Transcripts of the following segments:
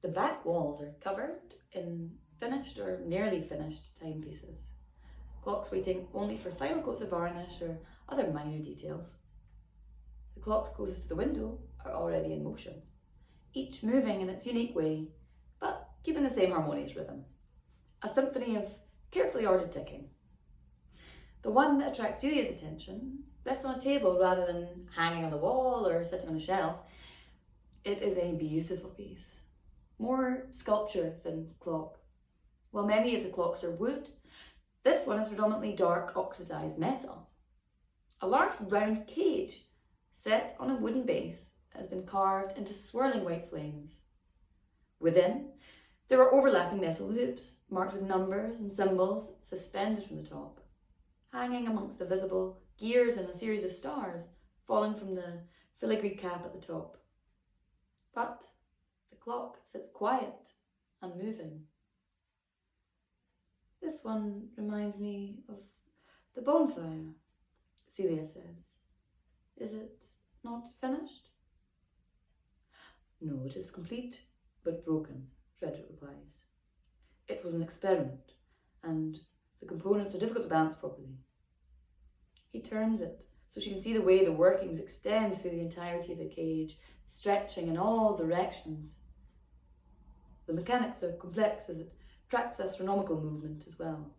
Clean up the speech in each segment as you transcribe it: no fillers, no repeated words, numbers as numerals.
The back walls are covered in finished or nearly finished timepieces. Clocks waiting only for final coats of varnish or other minor details. The clocks closest to the window are already in motion, each moving in its unique way, but keeping the same harmonious rhythm. A symphony of carefully ordered ticking. The one that attracts Celia's attention rests on a table rather than hanging on the wall or sitting on a shelf. It is a beautiful piece, more sculpture than clock. While many of the clocks are wood, this one is predominantly dark oxidized metal. A large round cage set on a wooden base has been carved into swirling white flames. Within, there are overlapping metal hoops marked with numbers and symbols suspended from the top, hanging amongst the visible gears and a series of stars falling from the filigree cap at the top. But the clock sits quiet, unmoving. This one reminds me of the bonfire, Celia says. Is it not finished? No, it is complete, but broken, Frederick replies. It was an experiment, and the components are difficult to balance properly. He turns it so she can see the way the workings extend through the entirety of the cage, stretching in all directions. The mechanics are complex as it tracks astronomical movement as well.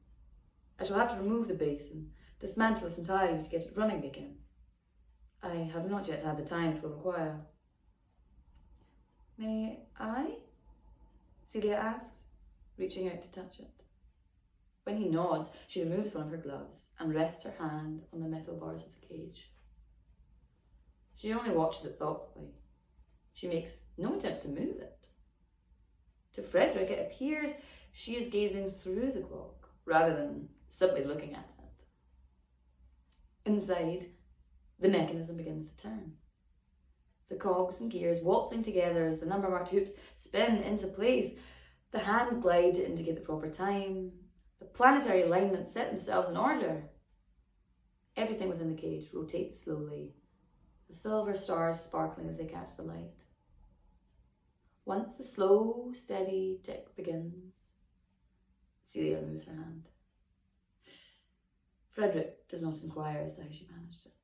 I shall have to remove the base and dismantle it entirely to get it running again. I have not yet had the time it will require. May I? Celia asks, reaching out to touch it. When he nods, she removes one of her gloves and rests her hand on the metal bars of the cage. She only watches it thoughtfully. She makes no attempt to move it. To Frederick, it appears she is gazing through the clock rather than simply looking at it. Inside, the mechanism begins to turn. The cogs and gears waltzing together as the number-marked hoops spin into place. The hands glide to indicate the proper time. The planetary alignments set themselves in order. Everything within the cage rotates slowly, the silver stars sparkling as they catch the light. Once the slow, steady tick begins, Celia removes her hand. Frederick does not inquire as to how she managed it.